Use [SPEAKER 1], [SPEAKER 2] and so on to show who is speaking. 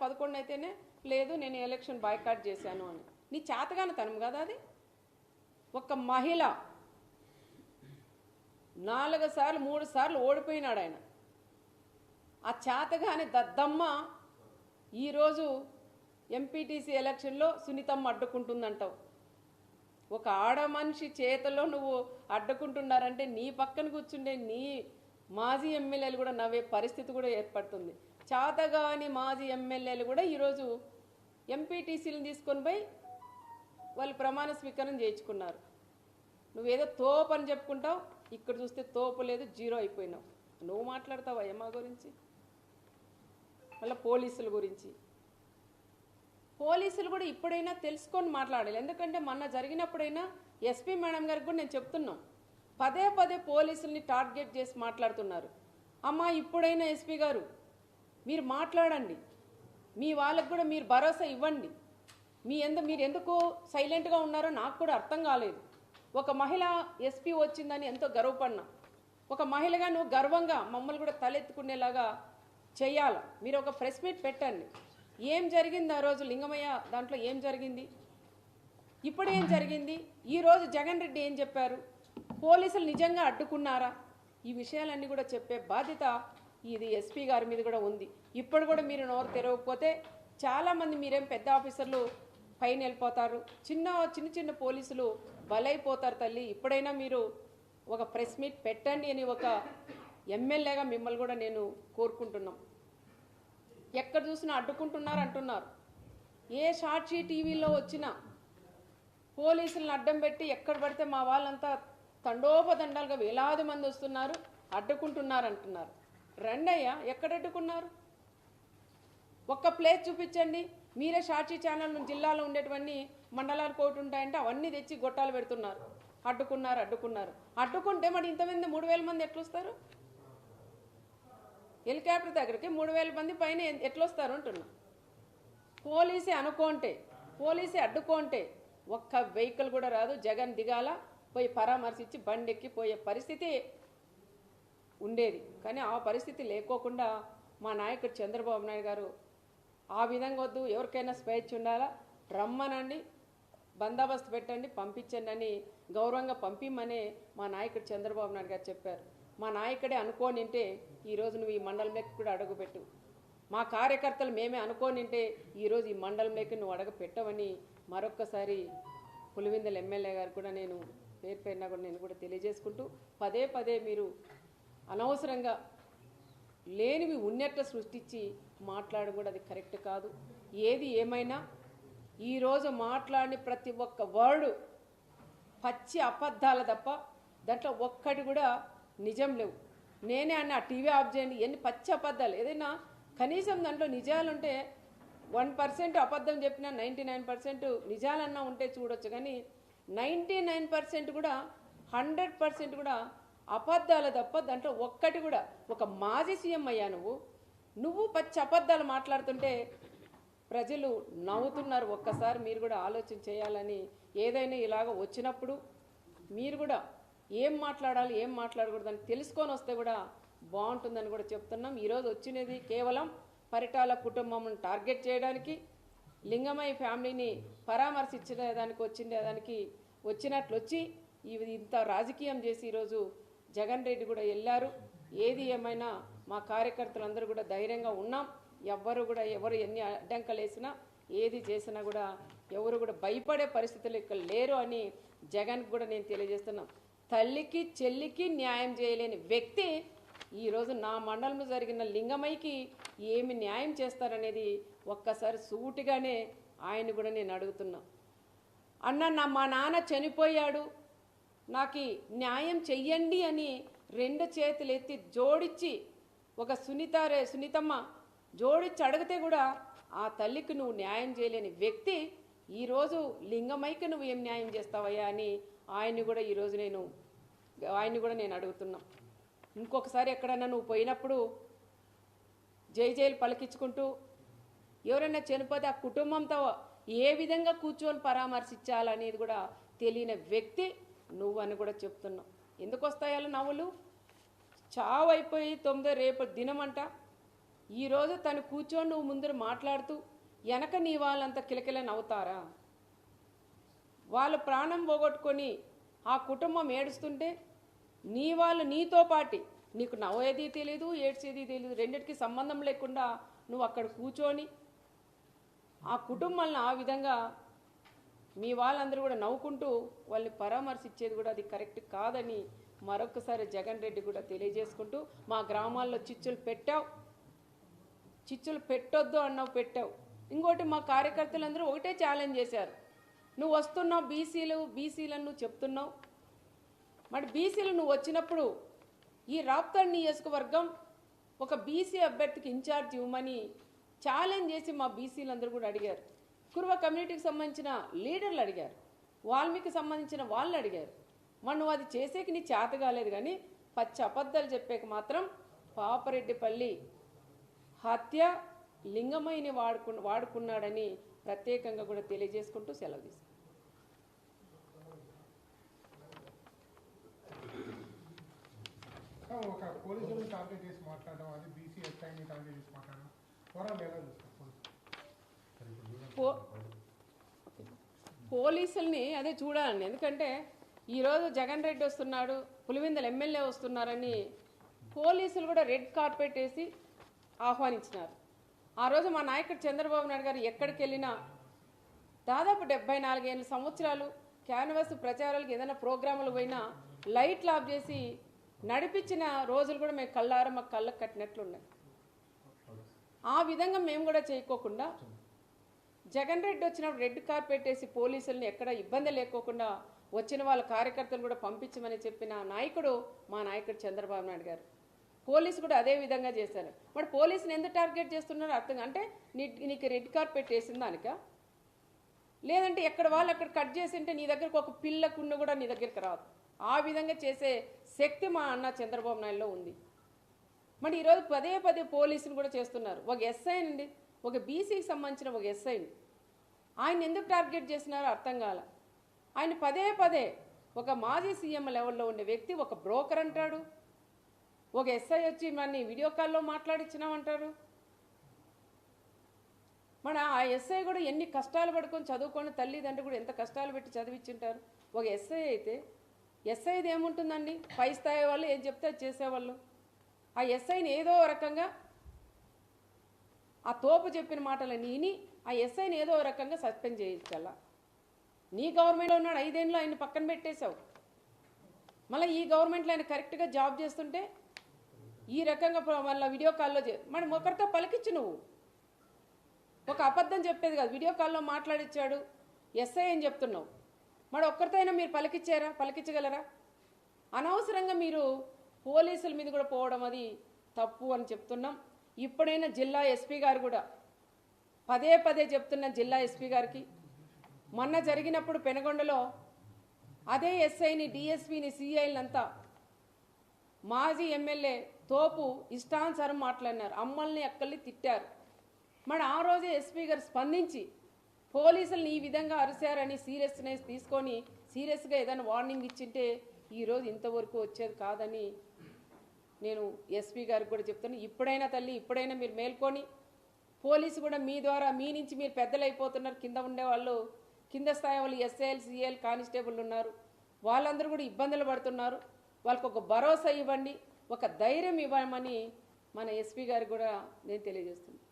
[SPEAKER 1] 11 అయితేనే లేదు నేను ఎలక్షన్ బాయ్కాట్ చేశాను అని. నీ చేతగానితనం కదా అది. ఒక మహిళ 4 సార్లు 3 సార్లు ఓడిపోయినాడు ఆయన. ఆ చేతగాని దద్దమ్మ ఈరోజు ఎంపీటీసీ ఎలక్షన్లో సునీతమ్మ అడ్డుకుంటుందంటావు. ఒక ఆడ మనిషి చేతిలో నువ్వు అడ్డుకుంటున్నారంటే నీ పక్కన కూర్చుండే నీ మాజీ ఎమ్మెల్యేలు కూడా నవ్వే పరిస్థితి కూడా ఏర్పడుతుంది. చేతగాని మాజీ ఎమ్మెల్యేలు కూడా ఈరోజు ఎంపీటీసీలను తీసుకొని పోయి వాళ్ళు ప్రమాణ స్వీకారం చేయించుకున్నారు. నువ్వేదో తోపు అని చెప్పుకుంటావు, ఇక్కడ చూస్తే తోపు లేదు, జీరో అయిపోయినావు. నువ్వు మాట్లాడతావా మా గురించి? మళ్ళీ పోలీసుల గురించి. పోలీసులు కూడా ఇప్పుడైనా తెలుసుకొని మాట్లాడాలి. ఎందుకంటే మొన్న జరిగినప్పుడైనా ఎస్పీ మేడం గారికి కూడా నేను చెప్తున్నాం, పదే పదే పోలీసుల్ని టార్గెట్ చేసి మాట్లాడుతున్నారు. అమ్మా ఇప్పుడైనా ఎస్పీ గారు మీరు మాట్లాడండి, మీ వాళ్ళకు కూడా మీరు భరోసా ఇవ్వండి. మీరు ఎందుకు సైలెంట్గా ఉన్నారో నాకు కూడా అర్థం కాలేదు. ఒక మహిళ ఎస్పీ వచ్చిందని ఎంతో గర్వపడినా, ఒక మహిళగా నువ్వు గర్వంగా మమ్మల్ని కూడా తలెత్తుకునేలాగా చేయాలి. మీరు ఒక ప్రెస్ మీట్ పెట్టండి. ఏం జరిగింది ఆ రోజు లింగమయ్య దాంట్లో ఏం జరిగింది, ఇప్పుడు ఏం జరిగింది, ఈరోజు జగన్ రెడ్డి ఏం చెప్పారు, పోలీసులు నిజంగా అడ్డుకున్నారా, ఈ విషయాలన్నీ కూడా చెప్పే బాధ్యత ఇది ఎస్పీ గారి మీద కూడా ఉంది. ఇప్పుడు కూడా మీరు నోరు తెరవకపోతే చాలామంది మీరేం పెద్ద ఆఫీసర్లు పైన వెళ్ళిపోతారు, చిన్న పోలీసులు బలైపోతారు తల్లి. ఇప్పుడైనా మీరు ఒక ప్రెస్ మీట్ పెట్టండి అని ఒక ఎమ్మెల్యేగా మిమ్మల్ని కూడా నేను కోరుకుంటున్నాం. ఎక్కడ చూసినా అడ్డుకుంటున్నారు అంటున్నారు. ఏ సాక్షి టీవీలో వచ్చినా పోలీసులను అడ్డం పెట్టి ఎక్కడ పడితే మా వాళ్ళంతా తండోపదండాలుగా వేలాది మంది వస్తున్నారు, అడ్డుకుంటున్నారు అంటున్నారు. రండయ్యా, ఎక్కడ అడ్డుకున్నారు? ఒక్క ప్లేస్ చూపించండి. మీరే సాక్షి ఛానల్ జిల్లాలో ఉండేటువంటి మండలాలు కోటి ఉంటాయంటే అవన్నీ తెచ్చి గొట్టాలు పెడుతున్నారు. అడ్డుకున్నారు. అడ్డుకుంటే మరి ఇంతమంది 3000 మంది ఎట్లొస్తారు? హెలికాప్టర్ దగ్గరికి 3000 మంది పైన ఎట్లొస్తారు అంటున్నా. పోలీసే అడ్డుకుంటే ఒక్క వెహికల్ కూడా రాదు. జగన్ దిగాల, పోయి పరామర్శించి బండెక్కి పోయే పరిస్థితి ఉండేది. కానీ ఆ పరిస్థితి లేకోకుండా మా నాయకుడు చంద్రబాబు నాయుడు గారు ఆ విధంగా వద్దు, ఎవరికైనా స్వేచ్ఛ ఉండాలా, రమ్మనండి, బందోబస్తు పెట్టండి, పంపించండి అని గౌరవంగా పంపిమ్మనే మా నాయకుడు చంద్రబాబు నాయుడు గారు చెప్పారు. మా నాయకుడే అనుకోనింటే ఈరోజు నువ్వు ఈ మండలంలోకి కూడా అడుగుపెట్టు. మా కార్యకర్తలు మేమే అనుకోనింటే ఈరోజు ఈ మండలంలోకి నువ్వు అడుగు పెట్టవని మరొక్కసారి పులివెందుల ఎమ్మెల్యే గారు కూడా నేను పేరుపైన కూడా నేను కూడా తెలియజేసుకుంటూ, పదే మీరు అనవసరంగా లేనివి ఉన్నట్టు సృష్టించి మాట్లాడడం కూడా అది కరెక్ట్ కాదు. ఏది ఏమైనా ఈరోజు మాట్లాడిన ప్రతి ఒక్క వర్డు పచ్చి అబద్ధాల తప్ప దాంట్లో ఒక్కటి కూడా నిజం లేవు. నేనే అన్న టీవీ ఆఫ్ చేయండి, ఎన్ని పచ్చి అబద్ధాలు. ఏదైనా కనీసం దాంట్లో నిజాలుంటే 1% అబద్ధం చెప్పినా 99% నిజాలన్నా ఉంటే చూడొచ్చు. కానీ 99% కూడా 100% కూడా అబద్ధాలు తప్ప దాంట్లో ఒక్కటి కూడా. ఒక మాజీ సీఎం అయ్యా నువ్వు పచ్చి అబద్ధాలు మాట్లాడుతుంటే ప్రజలు నవ్వుతున్నారు. ఒక్కసారి మీరు కూడా ఆలోచన చేయాలని, ఏదైనా ఇలాగ వచ్చినప్పుడు మీరు కూడా ఏం మాట్లాడాలి ఏం మాట్లాడకూడదని తెలుసుకొని వస్తే కూడా బాగుంటుందని కూడా చెప్తున్నాం. ఈరోజు వచ్చినది కేవలం పరిటాల కుటుంబం టార్గెట్ చేయడానికి, లింగమయ్య ఫ్యామిలీని పరామర్శించడానికి వచ్చినట్లు వచ్చి ఇంత రాజకీయం చేసి ఈరోజు జగన్ రెడ్డి కూడా వెళ్ళారు. ఏది ఏమైనా మా కార్యకర్తలందరూ కూడా ధైర్యంగా ఉన్నాం. ఎవరు ఎన్ని అడ్డంకలు వేసినా ఏది చేసినా కూడా ఎవరు కూడా భయపడే పరిస్థితులు ఇక్కడ లేరు అని జగన్కి కూడా నేను తెలియజేస్తున్నాం. తల్లికి చెల్లికి న్యాయం చేయలేని వ్యక్తి ఈరోజు నా మండలంలో జరిగిన లింగమయ్యకి ఏమి న్యాయం చేస్తారనేది ఒక్కసారి సూటిగానే ఆయన కూడా నేను అడుగుతున్నా. అన్న మా నాన్న చనిపోయాడు, నాకు న్యాయం చెయ్యండి అని 2 చేతులు ఎత్తి జోడించి ఒక సునీతమ్మ జోడించి అడిగితే కూడా ఆ తల్లికి నువ్వు న్యాయం చేయలేని వ్యక్తి ఈరోజు లింగమయ్యకి నువ్వు ఏం న్యాయం చేస్తావయ్యా అని ఆయన్ని కూడా ఈరోజు నేను అడుగుతున్నా. ఇంకొకసారి ఎక్కడన్నా నువ్వు పోయినప్పుడు జైలు పలికించుకుంటూ ఎవరైనా చనిపోతే ఆ కుటుంబంతో ఏ విధంగా కూర్చొని పరామర్శించాలనేది కూడా తెలియని వ్యక్తి నువ్వు అని కూడా చెప్తున్నావు. ఎందుకు వస్తాయాలు నవ్వులు? చావు అయిపోయి 9 రేపు దినమంట ఈరోజు తను కూర్చొని నువ్వు ముందర మాట్లాడుతూ వెనక నీ వాళ్ళంతా కిలకిల నవ్వుతారా? వాళ్ళు ప్రాణం పోగొట్టుకొని ఆ కుటుంబం ఏడుస్తుంటే నీ వాళ్ళు నీతో పాటి నీకు నవ్వేది తెలియదు, ఏడ్చేది తెలియదు, రెండిటికి సంబంధం లేకుండా నువ్వు అక్కడ కూర్చొని ఆ కుటుంబాలను ఆ విధంగా మీ వాళ్ళందరూ కూడా నవ్వుకుంటూ వాళ్ళని పరామర్శించేది కూడా అది కరెక్ట్ కాదని మరొకసారి జగన్ రెడ్డి కూడా తెలియజేసుకుంటూ, మా గ్రామాల్లో చిచ్చులు పెట్టావు, చిచ్చులు పెట్టొద్దు అన్నావు, పెట్టావు. ఇంకోటి మా కార్యకర్తలందరూ ఒకటే ఛాలెంజ్ చేశారు, నువ్వు వస్తున్నావు బీసీలను నువ్వు చెప్తున్నావు, మరి బీసీలు నువ్వు వచ్చినప్పుడు ఈ రాప్తాడు నియోజకవర్గం ఒక బీసీ అభ్యర్థికి ఇన్ఛార్జ్ ఇవ్వమని ఛాలెంజ్ చేసి మా బీసీలందరూ కూడా అడిగారు. కురువ కమ్యూనిటీకి సంబంధించిన లీడర్లు అడిగారు, వాల్మీకి సంబంధించిన వాళ్ళు అడిగారు. మరి నువ్వు అది చేసేకి నీ చేత కాలేదు, కానీ పచ్చి అబద్ధాలు చెప్పేకి మాత్రం పాపరెడ్డిపల్లి హత్య లింగమైని వాడుకున్నాడని ప్రత్యేకంగా కూడా తెలియజేసుకుంటూ సెలవు తీసుకున్నాను.
[SPEAKER 2] ఒక పోలీసులను టార్గెట్ చేసి మాట్లాడడం, అది బీసీ ఎస్ఐని టార్గెట్ చేసి మాట్లాడడం ఓవరాల్ ఎలా చూస్తారు?
[SPEAKER 1] పోలీసుల్ని అదే చూడాలండి. ఎందుకంటే ఈరోజు జగన్ రెడ్డి వస్తున్నాడు, పులివెందుల ఎమ్మెల్యే వస్తున్నారని పోలీసులు కూడా రెడ్ కార్పెట్ వేసి ఆహ్వానించినారు. ఆ రోజు మా నాయకుడు చంద్రబాబు నాయుడు గారు ఎక్కడికి వెళ్ళినా దాదాపు 74 సంవత్సరాలు క్యాన్వాస్ ప్రచారాలకు ఏదైనా ప్రోగ్రాములు పోయినా లైట్లు ఆఫ్ చేసి నడిపించిన రోజులు కూడా మేము కళ్ళారా మాకు కళ్ళకు కట్టినట్లున్నాయి. ఆ విధంగా మేము కూడా చేయకోకుండా జగన్ రెడ్డి వచ్చినప్పుడు రెడ్ కార్పెట్ వేసి పోలీసుల్ని ఎక్కడ ఇబ్బంది లేకోకుండా వచ్చిన వాళ్ళ కార్యకర్తలు కూడా పంపించమని చెప్పిన నాయకుడు మా నాయకుడు చంద్రబాబు నాయుడు గారు. పోలీసు కూడా అదే విధంగా చేశారు. మరి పోలీసుని ఎందుకు టార్గెట్ చేస్తున్నారో అర్థం, అంటే నీకు రెడ్ కార్పెట్ వేసిన దానిక, లేదంటే ఎక్కడ వాళ్ళు అక్కడ కట్ చేసి ఉంటే నీ దగ్గరకు ఒక పిల్లకున్న కూడా నీ దగ్గరికి రాదు. ఆ విధంగా చేసే శక్తి మా అన్న చంద్రబాబు నాయుడులో ఉంది. మరి ఈరోజు పదే పోలీసులు కూడా చేస్తున్నారు. ఒక ఎస్ఐ అండి, ఒక బీసీకి సంబంధించిన ఒక ఎస్ఐని ఆయన ఎందుకు టార్గెట్ చేస్తున్నారో అర్థం కాల. ఆయన పదే ఒక మాజీ సీఎం లెవెల్లో ఉండే వ్యక్తి ఒక బ్రోకర్ అంటాడు, ఒక ఎస్ఐ వచ్చి మన వీడియో కాల్లో మాట్లాడిచ్చినామంటారు. మన ఆ ఎస్ఐ కూడా ఎన్ని కష్టాలు పడుకొని చదువుకొని తల్లిదండ్రులు కూడా ఎంత కష్టాలు పెట్టి చదివించుంటారు. ఒక ఎస్ఐ అయితే ఎస్ఐది ఏముంటుందండి, పై స్థాయి వాళ్ళు ఏం చెప్తే చేసేవాళ్ళు. ఆ ఎస్ఐని ఏదో రకంగా ఆ తోపు చెప్పిన మాటలు నీని ఆ ఎస్ఐని ఏదో రకంగా సస్పెండ్ చేయించాల. నీ గవర్నమెంట్లో ఉన్నాడు, 5 ఏళ్ళు ఆయన పక్కన పెట్టేశావు. మళ్ళీ ఈ గవర్నమెంట్లో ఆయన కరెక్ట్గా జాబ్ చేస్తుంటే ఈ రకంగా మళ్ళీ వీడియో కాల్లో మనం ఒకరితో పలికించు. నువ్వు ఒక అబద్ధం చెప్పేది కాదు, వీడియో కాల్లో మాట్లాడిచ్చాడు ఎస్ఐ అని చెప్తున్నావు. మరి ఒక్కరితో అయినా మీరు పలికించగలరా? అనవసరంగా మీరు పోలీసుల మీద కూడా పోవడం అది తప్పు అని చెప్తున్నాం. ఇప్పుడైనా జిల్లా ఎస్పీ గారు కూడా పదే చెప్తున్న జిల్లా ఎస్పీ గారికి, మొన్న జరిగినప్పుడు పెనగొండలో అదే ఎస్ఐని, డిఎస్పీని, సిఐలంతా మాజీ ఎమ్మెల్యే తోపు ఇష్టానుసారం మాట్లాడినారు, అమ్మల్ని అక్కల్ని తిట్టారు. మరి ఆ రోజే ఎస్పీ గారు స్పందించి పోలీసులను ఈ విధంగా అరిశారని సీరియస్నెస్ తీసుకొని సీరియస్గా ఏదైనా వార్నింగ్ ఇచ్చింటే ఈరోజు ఇంతవరకు వచ్చేది కాదని నేను ఎస్పీ గారికి కూడా చెప్తాను. ఇప్పుడైనా తల్లి, ఇప్పుడైనా మీరు మేల్కొని, పోలీసు కూడా మీ ద్వారా మీ నుంచి మీరు పెద్దలు అయిపోతున్నారు. కింద ఉండేవాళ్ళు, కింద స్థాయి వాళ్ళు ఎస్ఐలు, సిఐలు, కానిస్టేబుల్ ఉన్నారు, వాళ్ళందరూ కూడా ఇబ్బందులు పడుతున్నారు. వాళ్ళకు ఒక భరోసా ఇవ్వండి, ఒక ధైర్యం ఇవ్వమని మన ఎస్పీ గారికి కూడా నేను తెలియజేస్తున్నాను.